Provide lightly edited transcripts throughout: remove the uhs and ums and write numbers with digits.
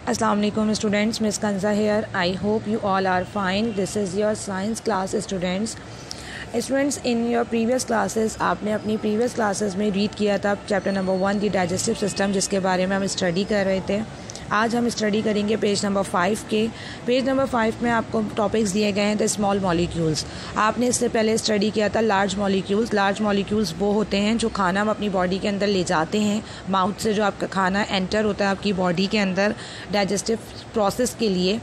Assalamu alaikum students, Miss Kanza here. I hope you all are fine. This is your science class students. Students, in your previous classes आपने अपनी previous classes में read किया था chapter number 1 दी digestive system, जिसके बारे में हम study कर रहे थे। आज हम स्टडी करेंगे पेज नंबर 5 के। पेज नंबर 5 में आपको टॉपिक्स दिए गए हैं द स्मॉल मॉलिक्यूल्स। आपने इससे पहले स्टडी किया था लार्ज मॉलिक्यूल्स। लार्ज मॉलिक्यूल्स वो होते हैं जो खाना हम अपनी बॉडी के अंदर ले जाते हैं। माउथ से जो आपका खाना एंटर होता है आपकी बॉडी के अंदर डाइजेस्टिव प्रोसेस के लिए,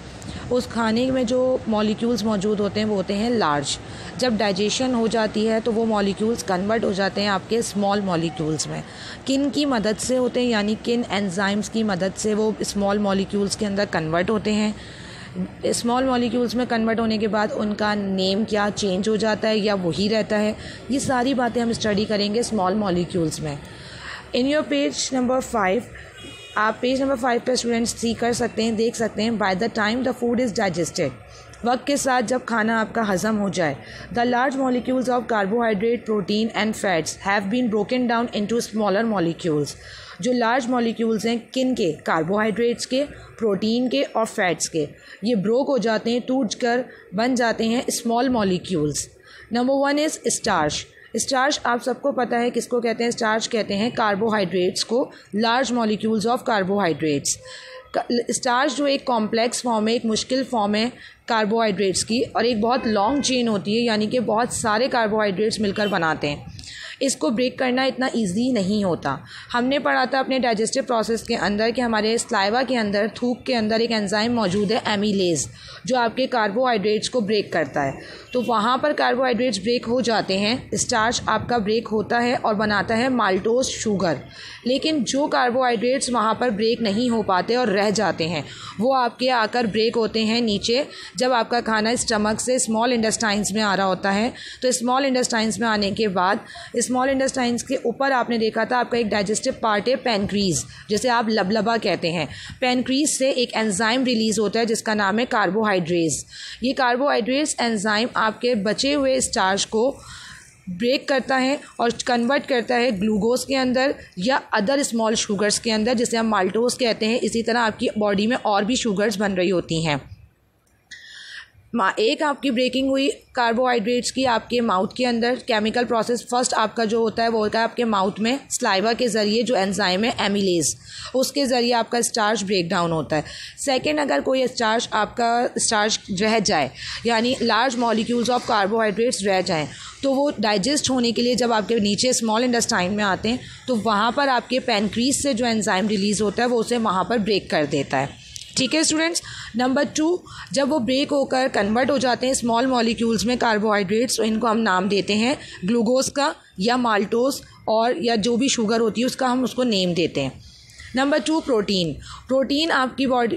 उस खाने में जो मॉलिक्यूल्स मौजूद होते हैं वो होते हैं लार्ज। जब डाइजेशन हो जाती है तो वो मॉलिक्यूल्स कन्वर्ट हो जाते हैं आपके स्मॉल मॉलिक्यूल्स में। किन की मदद से होते हैं, यानी किन एंजाइम्स की मदद से वो स्मॉल मॉलिक्यूल्स के अंदर कन्वर्ट होते हैं। स्मॉल मॉलिक्यूल्स में कन्वर्ट होने के बाद उनका नेम क्या चेंज हो जाता है या वही रहता है, ये सारी बातें हम स्टडी करेंगे स्मॉल मॉलिक्यूल्स में। इन योर पेज नंबर 5, आप पेज नंबर 5 पर स्टूडेंट्स सी कर सकते हैं, देख सकते हैं by the time the food is digested, वक्त के साथ जब खाना आपका हज़म हो जाए, the large molecules of carbohydrate, protein and fats have been broken down into smaller molecules. जो लार्ज मॉलिक्यूल्स हैं किन के, कार्बोहाइड्रेट्स के, प्रोटीन के और फैट्स के, ये ब्रोक हो जाते हैं, टूट कर बन जाते हैं small molecules. Number 1 is starch. Starch आप सबको पता है किसको कहते हैं, स्टार्च कहते हैं कार्बोहाइड्रेट्स को, large molecules of carbohydrates. Starch जो एक कॉम्प्लेक्स फॉर्म है, एक मुश्किल फॉर्म है कार्बोहाइड्रेट्स की, और एक बहुत लॉन्ग चेन होती है, यानी कि बहुत सारे कार्बोहाइड्रेट्स मिलकर बनाते हैं। इसको ब्रेक करना इतना इजी नहीं होता। हमने पढ़ा था अपने डाइजेस्टिव प्रोसेस के अंदर कि हमारे स्लाइवा के अंदर, थूक के अंदर एक एंजाइम मौजूद है एमिलेज, जो आपके कार्बोहाइड्रेट्स को ब्रेक करता है। तो वहाँ पर कार्बोहाइड्रेट्स ब्रेक हो जाते हैं, स्टार्च आपका ब्रेक होता है और बनाता है माल्टोज शुगर। लेकिन जो कार्बोहाइड्रेट्स वहाँ पर ब्रेक नहीं हो पाते और रह जाते हैं, वो आपके आकर ब्रेक होते हैं नीचे, जब आपका खाना स्टमक से स्मॉल इंटेस्टाइन्स में आ रहा होता है। तो स्मॉल इंटेस्टाइन्स में आने के बाद स्मॉल इंटेस्टाइन्स के ऊपर आपने देखा था आपका एक डाइजेस्टिव पार्ट है पेनक्रीज, जिसे आप लबलबा कहते हैं। पेनक्रीज से एक एंजाइम रिलीज होता है जिसका नाम है कार्बोहाइड्रेज। ये कार्बोहाइड्रेज एंजाइम आपके बचे हुए स्टार्च को ब्रेक करता है और कन्वर्ट करता है ग्लूकोज के अंदर या अदर स्मॉल शुगर्स के अंदर, जिसे हम माल्टोज कहते हैं। इसी तरह आपकी बॉडी में और भी शुगर्स बन रही होती हैं। एक आपकी ब्रेकिंग हुई कार्बोहाइड्रेट्स की आपके माउथ के अंदर, केमिकल प्रोसेस फर्स्ट आपका जो होता है वो होता है आपके माउथ में स्लाइवा के ज़रिए, जो एंजाइम है एमिलेज, उसके ज़रिए आपका स्टार्च ब्रेक डाउन होता है। सेकंड, अगर कोई स्टार्च आपका स्टार्च रह जाए, यानी लार्ज मॉलिक्यूल्स ऑफ कार्बोहाइड्रेट्स रह जाएं, तो वो डाइजेस्ट होने के लिए जब आपके नीचे स्मॉल इंटेस्टाइन में आते हैं तो वहाँ पर आपके पेनक्रीज से जो एंजाइम रिलीज़ होता है वो उसे वहाँ पर ब्रेक कर देता है। ठीक है स्टूडेंट्स। नंबर 2, जब वो ब्रेक होकर कन्वर्ट हो जाते हैं स्मॉल मॉलिक्यूल्स में कार्बोहाइड्रेट्स, तो इनको हम नाम देते हैं ग्लूकोज का या माल्टोज, और या जो भी शुगर होती है उसका हम उसको नेम देते हैं। Number 2, protein. प्रोटीन आपकी बॉडी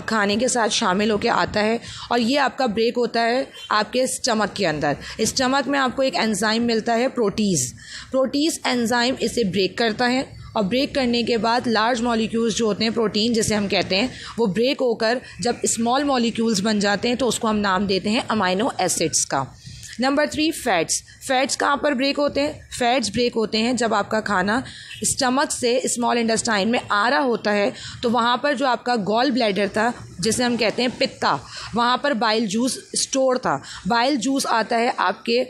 खाने के साथ शामिल होकर आता है और ये आपका ब्रेक होता है आपके स्टमक के अंदर। स्टमक में आपको एक एंजाइम मिलता है प्रोटीज़। प्रोटीज़ एंजाइम इसे ब्रेक करता है और ब्रेक करने के बाद लार्ज मॉलिक्यूल्स जो होते हैं, प्रोटीन जिसे हम कहते हैं, वो ब्रेक होकर जब स्मॉल मॉलिक्यूल्स बन जाते हैं तो उसको हम नाम देते हैं अमाइनो एसिड्स का। Number 3, fats. फैट्स कहाँ पर ब्रेक होते हैं? फैट्स ब्रेक होते हैं जब आपका खाना स्टमक से स्मॉल इंटेस्टाइन में आ रहा होता है, तो वहाँ पर जो आपका गॉल ब्लैडर था, जिसे हम कहते हैं पित्ता, वहाँ पर बाइल जूस स्टोर था। बाइल जूस आता है आपके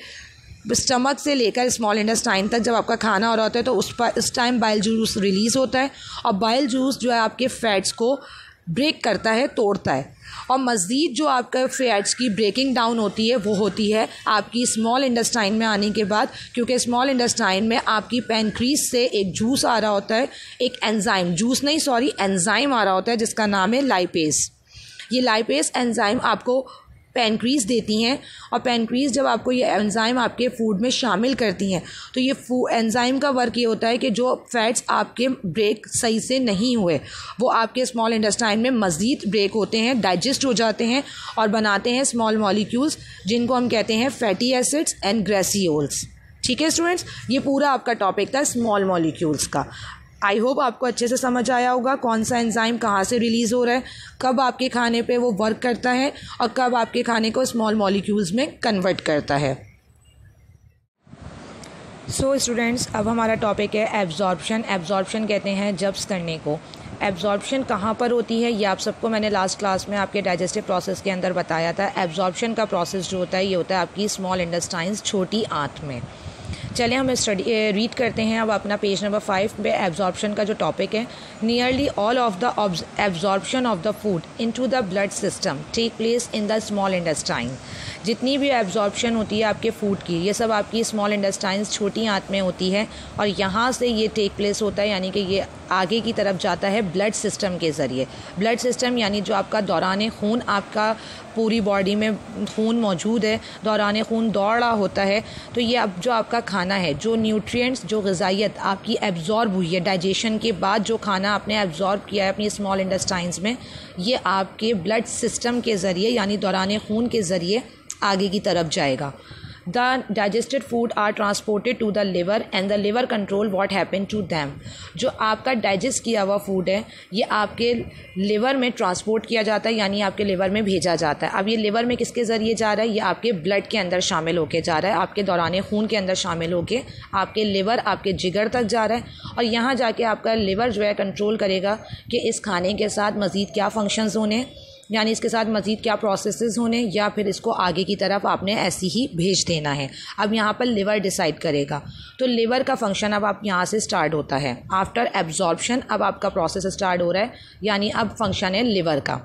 स्टमक से लेकर स्मॉल इंटेस्टाइन तक, जब आपका खाना हो रहा होता है तो उस टाइम बाइल जूस रिलीज़ होता है, और बाइल जूस जो है आपके फैट्स को ब्रेक करता है, तोड़ता है। और मज़ीद जो आपका फैट्स की ब्रेकिंग डाउन होती है वो होती है आपकी स्मॉल इंटेस्टाइन में आने के बाद, क्योंकि स्मॉल इंटेस्टाइन में आपकी पेनक्रीज से एक जूस आ रहा होता है, एक एंजाइम, जूस नहीं सॉरी एंजाइम आ रहा होता है जिसका नाम है लाइपेज। ये लाइपेज एंजाइम आपको पेनक्रीज देती हैं, और पेनक्रीज जब आपको ये एंजाइम आपके फूड में शामिल करती हैं तो ये एंजाइम का वर्क ये होता है कि जो फैट्स आपके ब्रेक सही से नहीं हुए वो आपके स्मॉल इंटेस्टाइन में मज़ीद ब्रेक होते हैं, डाइजेस्ट हो जाते हैं और बनाते हैं स्मॉल मॉलिक्यूल्स, जिनको हम कहते हैं फैटी एसिड्स एंड ग्रेसियोल्स। ठीक है स्टूडेंट्स, ये पूरा आपका टॉपिक था स्मॉल मॉलिक्यूल्स का। आई होप आपको अच्छे से समझ आया होगा कौन सा एंजाइम कहाँ से रिलीज़ हो रहा है, कब आपके खाने पे वो वर्क करता है और कब आपके खाने को स्मॉल मॉलिक्यूल्स में कन्वर्ट करता है। सो स्टूडेंट्स, अब हमारा टॉपिक है एब्जॉर्प्शन। एब्जॉर्प्शन कहते हैं जब्स करने को। एब्जॉर्प्शन कहाँ पर होती है ये आप सबको मैंने लास्ट क्लास में आपके डाइजेस्टिव प्रोसेस के अंदर बताया था। एब्जॉर्प्शन का प्रोसेस जो होता है ये होता है आपकी स्मॉल इंटेस्टाइन्स, छोटी आंत में। चलिए हम रीड करते हैं अब अपना पेज नंबर 5 पे एब्जॉर्प्शन का जो टॉपिक है। Nearly all of the absorption of the food into the blood system take place in the small intestine. जितनी भी एब्जॉर्प्शन होती है आपके फूड की, ये सब आपकी स्मॉल इंटेस्टाइन्स, छोटी आंत में होती है और यहाँ से ये टेक प्लेस होता है, यानी कि ये आगे की तरफ जाता है ब्लड सिस्टम के ज़रिए। ब्लड सिस्टम यानी जो आपका दौरान खून, आपका पूरी बॉडी में खून मौजूद है, दौरान खून दौड़ रहा होता है। तो ये अब जो आपका खाना है, जो न्यूट्रिएंट्स, जो ग़िज़ाइयत आपकी एब्जॉर्ब हुई है डाइजेशन के बाद, जो खाना आपने एब्जॉर्ब किया है अपनी स्मॉल इंटेस्टाइन्स में, ये आपके ब्लड सिस्टम के ज़रिए यानी दौरान खून के ज़रिए आगे की तरफ जाएगा। The digested food are transported to the liver and the liver control what happen to them। जो आपका डाइजेस्ट किया हुआ फूड है ये आपके लिवर में ट्रांसपोर्ट किया जाता है, यानी आपके लिवर में भेजा जाता है। अब ये लिवर में किसके ज़रिए जा रहा है? ये आपके ब्लड के अंदर शामिल होके जा रहा है, आपके दौरान खून के अंदर शामिल होके आपके लिवर, आपके जिगर तक जा रहा है और यहाँ जाके आपका लिवर जो है कंट्रोल करेगा कि इस खाने के साथ मज़ीद क्या फंक्शंस होने, यानी इसके साथ मज़ीद क्या प्रोसेसेस होने, या फिर इसको आगे की तरफ आपने ऐसी ही भेज देना है। अब यहाँ पर लिवर डिसाइड करेगा। तो लिवर का फंक्शन अब आप यहाँ से स्टार्ट होता है। आफ्टर एब्जॉर्प्शन अब आपका प्रोसेस स्टार्ट हो रहा है, यानी अब फंक्शन है लिवर का।